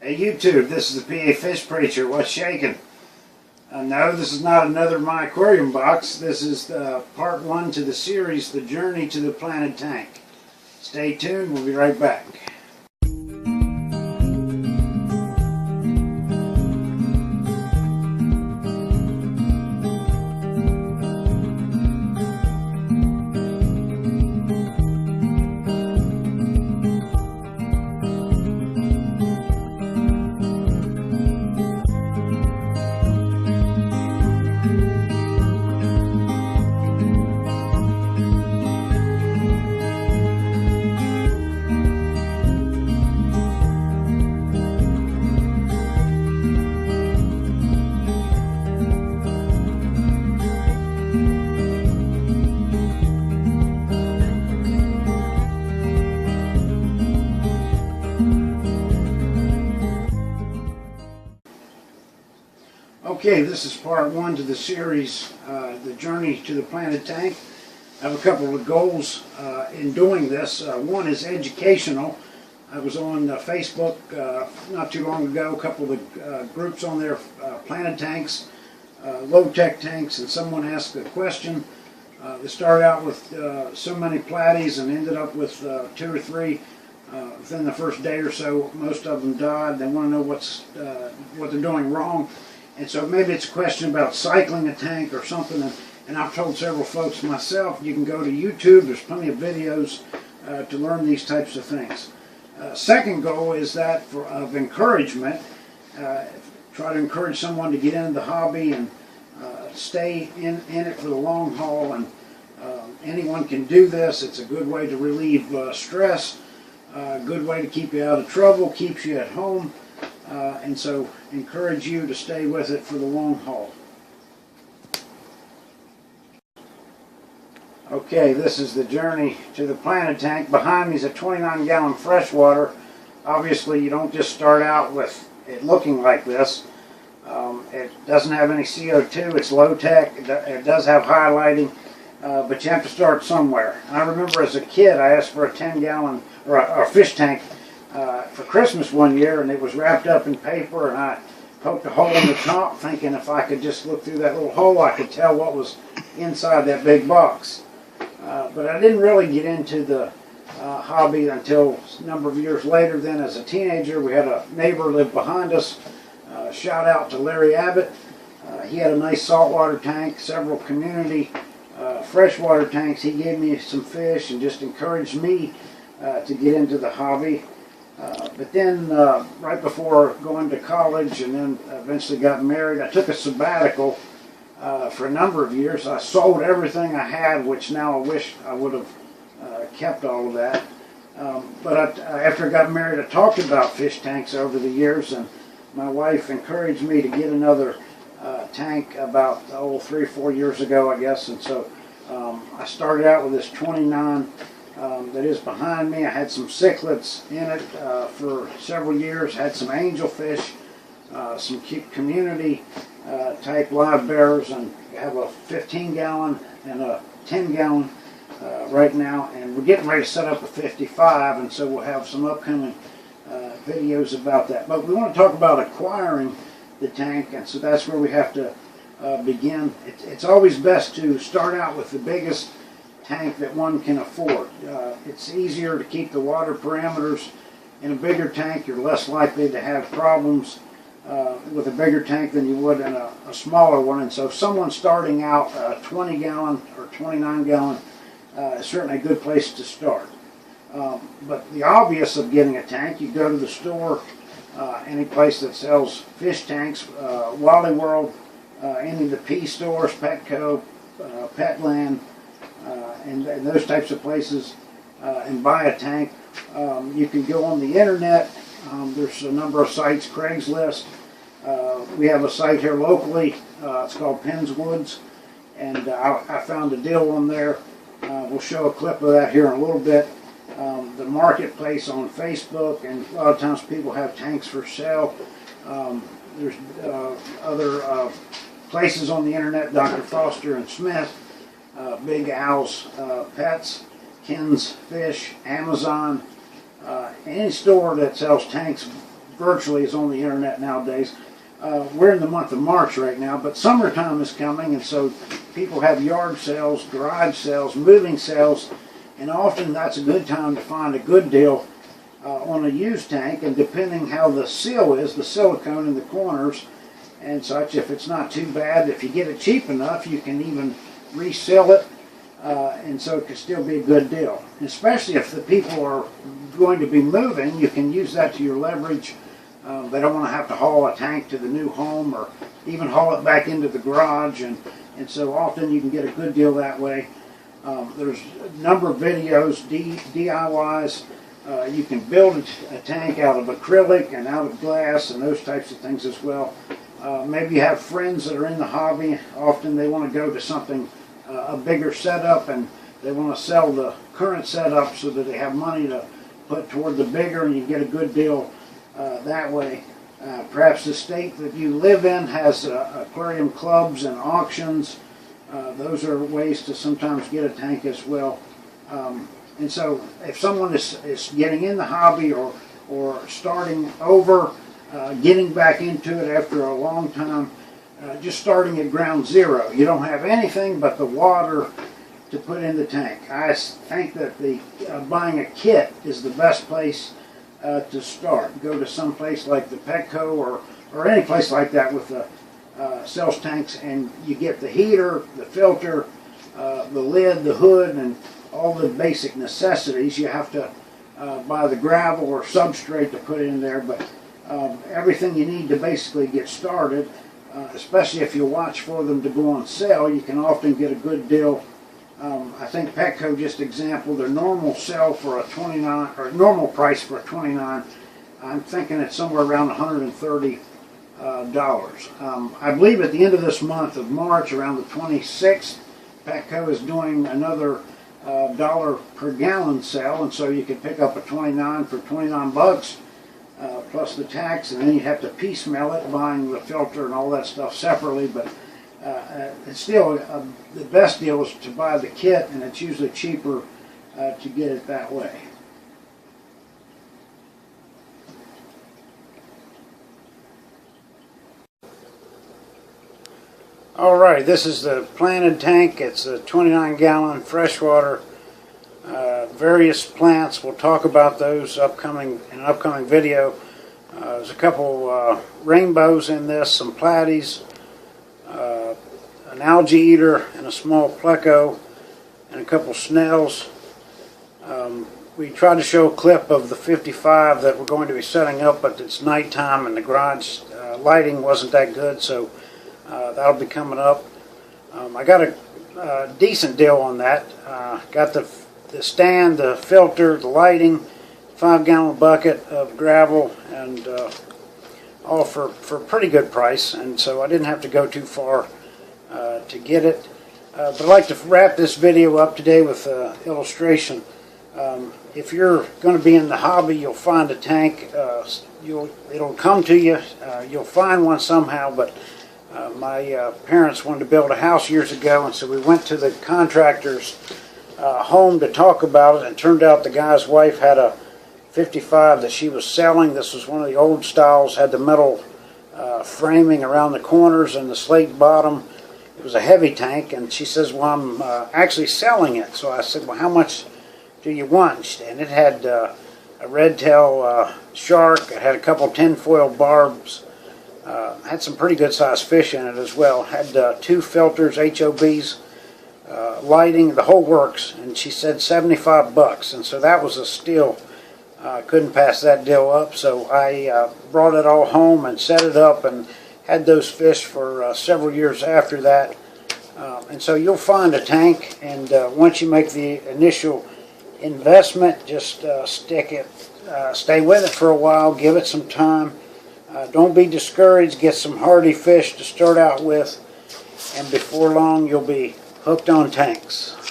Hey YouTube, this is the PA Fish Preacher. What's shaking? No, this is not another My Aquarium box. This is part 1 to the series, The Journey to the Planted Tank. Stay tuned, we'll be right back. Okay, this is part 1 to the series, The Journey to the Planted Tank. I have a couple of goals in doing this. One is educational. I was on Facebook not too long ago, a couple of groups on there, planted tanks, low-tech tanks, and someone asked a question. They started out with so many platies and ended up with 2 or 3 within the first day or so. Most of them died. They want to know what they're doing wrong. And so maybe it's a question about cycling a tank or something, and I've told several folks myself, you can go to YouTube, there's plenty of videos to learn these types of things. Second goal is that of encouragement. Try to encourage someone to get into the hobby and stay in it for the long haul, and anyone can do this. It's a good way to relieve stress, a good way to keep you out of trouble, keeps you at home. And so encourage you to stay with it for the long haul. Okay, this is the journey to the planted tank. Behind me is a 29-gallon freshwater. Obviously you don't just start out with it looking like this. It doesn't have any CO2, it's low tech, it does have highlighting, but you have to start somewhere. I remember as a kid I asked for a 10-gallon or a fish tank for Christmas one year, and it was wrapped up in paper, and I poked a hole in the top thinking if I could just look through that little hole I could tell what was inside that big box. But I didn't really get into the hobby until a number of years later. Then as a teenager we had a neighbor live behind us. Shout out to Larry Abbott. He had a nice saltwater tank, several community freshwater tanks. He gave me some fish and just encouraged me to get into the hobby. But then right before going to college and then eventually got married, I took a sabbatical for a number of years. I sold everything I had, which now I wish I would have kept all of that. But after I got married, I talked about fish tanks over the years, and my wife encouraged me to get another tank about 3 or 4 years ago, I guess. And so I started out with this 29 that is behind me. I had some cichlids in it for several years, had some angelfish, some community type live bearers, and have a 15-gallon and a 10-gallon right now, and we're getting ready to set up a 55, and so we'll have some upcoming videos about that. But we want to talk about acquiring the tank, and so that's where we have to begin. It's always best to start out with the biggest tank that one can afford. It's easier to keep the water parameters in a bigger tank. You're less likely to have problems with a bigger tank than you would in a smaller one. And so if someone's starting out a 20-gallon or 29-gallon, is certainly a good place to start. But the obvious of getting a tank, you go to the store, any place that sells fish tanks, Wally World, any of the P stores, Petco, Petland, and those types of places, and buy a tank. You can go on the internet. There's a number of sites, Craigslist. We have a site here locally. It's called Penn's Woods, and I found a deal on there. We'll show a clip of that here in a little bit. The marketplace on Facebook, and a lot of times people have tanks for sale. There's other places on the internet, Dr. Foster and Smith, Big Al's Pets, Ken's Fish, Amazon, any store that sells tanks virtually is on the internet nowadays. We're in the month of March right now, but summertime is coming, and so people have yard sales, garage sales, moving sales, and often that's a good time to find a good deal on a used tank. And depending how the seal is, the silicone in the corners and such, if it's not too bad, if you get it cheap enough, you can even reseal it, and so it could still be a good deal. And especially if the people are going to be moving, you can use that to your leverage. They don't want to have to haul a tank to the new home or even haul it back into the garage, and so often you can get a good deal that way. There's a number of videos, DIYs. You can build a tank out of acrylic and out of glass and those types of things as well. Maybe you have friends that are in the hobby. Often they want to go to something, a bigger setup, and they want to sell the current setup so that they have money to put toward the bigger, and you get a good deal that way. Perhaps the state that you live in has aquarium clubs and auctions. Those are ways to sometimes get a tank as well. And so if someone is getting in the hobby or starting over, getting back into it after a long time, just starting at ground zero, you don't have anything but the water to put in the tank. I think that buying a kit is the best place to start. Go to some place like the Petco or any place like that with sells tanks, and you get the heater, the filter, the lid, the hood, and all the basic necessities. You have to buy the gravel or substrate to put in there, but everything you need to basically get started, especially if you watch for them to go on sale, you can often get a good deal. I think Petco, just example, their normal sale for a 29, or normal price for a 29, I'm thinking it's somewhere around $130. I believe at the end of this month of March, around the 26th, Petco is doing another $1 per gallon sale, and so you can pick up a 29 for 29 bucks plus the tax, and then you have to piecemeal it, buying the filter and all that stuff separately. But it's still the best deal is to buy the kit, and it's usually cheaper to get it that way. Alright, this is the planted tank. It's a 29-gallon freshwater. Various plants. We'll talk about those in an upcoming video. There's a couple rainbows in this, some platies, an algae eater, and a small pleco, and a couple snails. We tried to show a clip of the 55 that we're going to be setting up, but it's nighttime and the garage lighting wasn't that good, so that'll be coming up. I got a decent deal on that. Got the stand, the filter, the lighting, 5-gallon bucket of gravel, and all for a pretty good price, and so I didn't have to go too far to get it. But I'd like to wrap this video up today with an illustration. If you're going to be in the hobby, you'll find a tank. It'll come to you. You'll find one somehow, but my parents wanted to build a house years ago, and so we went to the contractor's home to talk about it, and it turned out the guy's wife had a 55 that she was selling. This was one of the old styles, had the metal framing around the corners and the slate bottom. It was a heavy tank, and she says, well, I'm actually selling it. So I said, well, how much do you want? And it had a red tail shark. It had a couple tinfoil barbs. Had some pretty good sized fish in it as well. Had 2 filters, HOBs, lighting, the whole works. And she said 75 bucks. And so that was a steal. Couldn't pass that deal up. So I brought it all home and set it up and had those fish for several years after that. And so you'll find a tank, and once you make the initial investment, just stick it, stay with it for a while, give it some time. Don't be discouraged, get some hardy fish to start out with, and before long you'll be hooked on tanks.